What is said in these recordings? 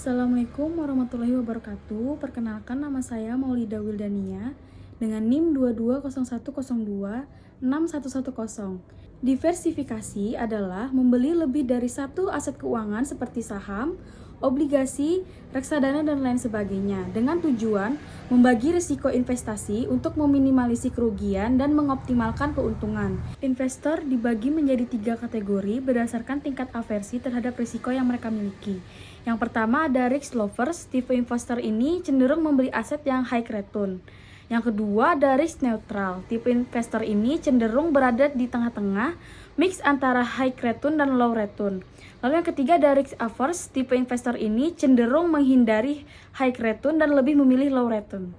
Assalamualaikum warahmatullahi wabarakatuh. Perkenalkan, nama saya Maulida Wildania dengan NIM 2201026110. Diversifikasi adalah membeli lebih dari satu aset keuangan seperti saham, obligasi, reksadana, dan lain sebagainya dengan tujuan membagi risiko investasi untuk meminimalisir kerugian dan mengoptimalkan keuntungan. Investor dibagi menjadi 3 kategori berdasarkan tingkat aversi terhadap risiko yang mereka miliki. Yang pertama ada risk lovers. Tipe investor ini cenderung membeli aset yang high return. Yang kedua ada risk neutral. Tipe investor ini cenderung berada di tengah-tengah, mix antara high return dan low return. Lalu yang ketiga ada risk averse. Tipe investor ini cenderung menghindari high return dan lebih memilih low return.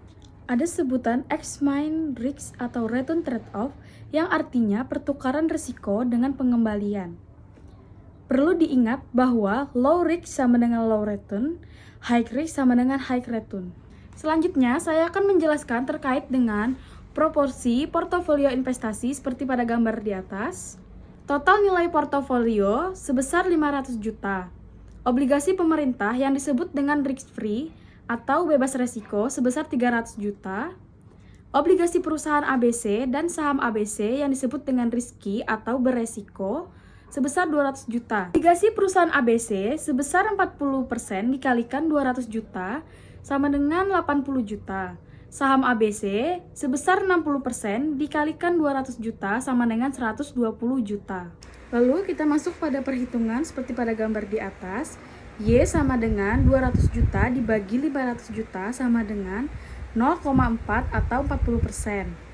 Ada sebutan X-Min risk atau return trade-off yang artinya pertukaran risiko dengan pengembalian. Perlu diingat bahwa low risk sama dengan low return, high risk sama dengan high return. Selanjutnya, saya akan menjelaskan terkait dengan proporsi portofolio investasi seperti pada gambar di atas. Total nilai portofolio sebesar 500 juta. Obligasi pemerintah yang disebut dengan risk free atau bebas resiko sebesar 300 juta. Obligasi perusahaan ABC dan saham ABC yang disebut dengan risky atau beresiko sebesar 200 juta. Obligasi perusahaan ABC sebesar 40% dikalikan 200 juta sama dengan 80 juta. Saham ABC sebesar 60% dikalikan 200 juta sama dengan 120 juta. Lalu kita masuk pada perhitungan seperti pada gambar di atas. Y sama dengan 200 juta dibagi 500 juta sama dengan 0,4 atau 40%.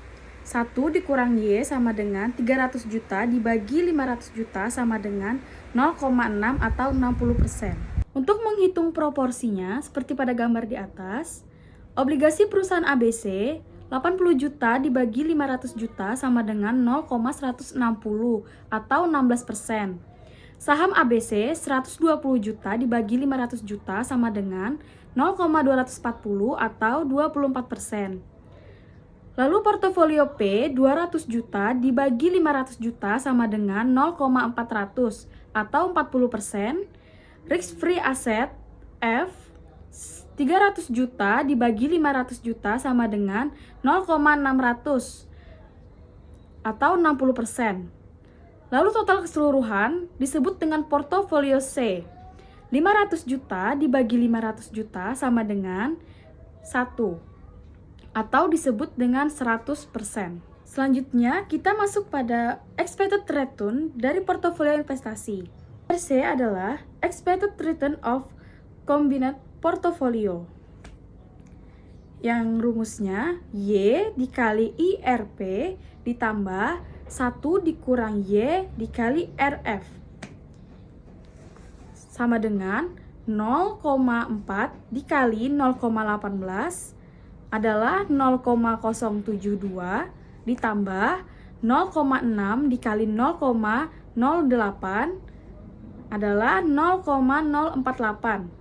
1 dikurang Y sama dengan 300 juta dibagi 500 juta sama dengan 0,6 atau 60%. Untuk menghitung proporsinya, seperti pada gambar di atas, obligasi perusahaan ABC 80 juta dibagi 500 juta sama dengan 0,160 atau 16%. Saham ABC 120 juta dibagi 500 juta sama dengan 0,240 atau 24%. Lalu portofolio P 200 juta dibagi 500 juta sama dengan 0,400 atau 40%. Risk free asset F 300 juta dibagi 500 juta sama dengan 0,600 atau 60%. Lalu total keseluruhan disebut dengan portofolio C 500 juta dibagi 500 juta sama dengan 1 atau disebut dengan 100%. Selanjutnya kita masuk pada expected return dari portofolio investasi. C adalah expected return of combined portfolio. Yang rumusnya Y dikali IRP ditambah 1 dikurang Y dikali RF sama dengan 0,4 dikali 0,18 adalah 0,072 ditambah 0,6 dikali 0,08 adalah 0,048.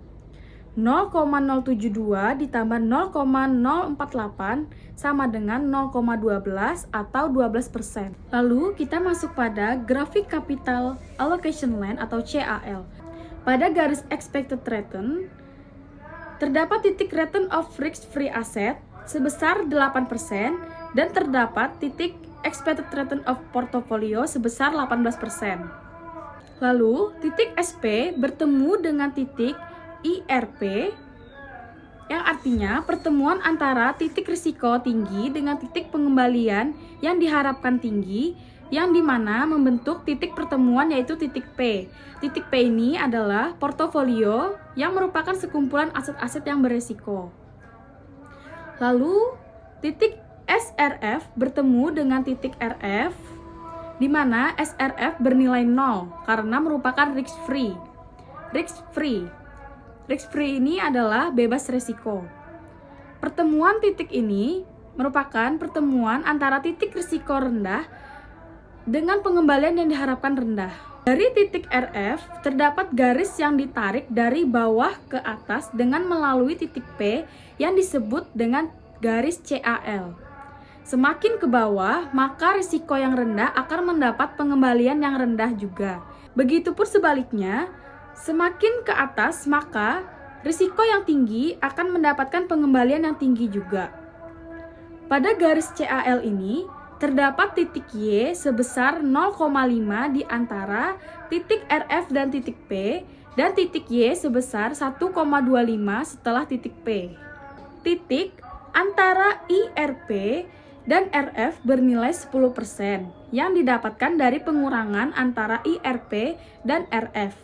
0,072 ditambah 0,048 sama dengan 0,12 atau 12%. Lalu kita masuk pada grafik capital allocation line atau CAL. Pada garis expected return, terdapat titik return of risk-free asset sebesar 8% dan terdapat titik expected return of portfolio sebesar 18%. Lalu, titik SP bertemu dengan titik IRP yang artinya pertemuan antara titik risiko tinggi dengan titik pengembalian yang diharapkan tinggi yang dimana membentuk titik pertemuan yaitu titik P. Titik P ini adalah portofolio yang merupakan sekumpulan aset-aset yang beresiko. Lalu, titik SRF bertemu dengan titik RF di mana SRF bernilai 0 karena merupakan risk free. Risk free ini adalah bebas risiko. Pertemuan titik ini merupakan pertemuan antara titik risiko rendah dengan pengembalian yang diharapkan rendah. Dari titik RF terdapat garis yang ditarik dari bawah ke atas dengan melalui titik P yang disebut dengan garis CAL. Semakin ke bawah, maka risiko yang rendah akan mendapat pengembalian yang rendah juga. Begitupun sebaliknya, semakin ke atas, maka Risiko yang tinggi akan mendapatkan pengembalian yang tinggi juga. Pada garis CAL ini, terdapat titik Y sebesar 0,5 di antara titik RF dan titik P, dan titik Y sebesar 1,25 setelah titik P. Titik antara IRP dan RF bernilai 10% yang didapatkan dari pengurangan antara IRP dan RF.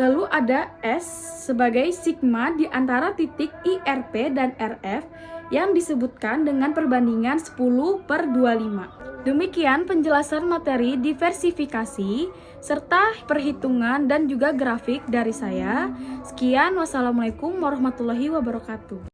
Lalu ada S sebagai sigma di antara titik IRP dan RF yang disebutkan dengan perbandingan 10/25. Demikian penjelasan materi diversifikasi serta perhitungan dan juga grafik dari saya. Sekian, wassalamualaikum warahmatullahi wabarakatuh.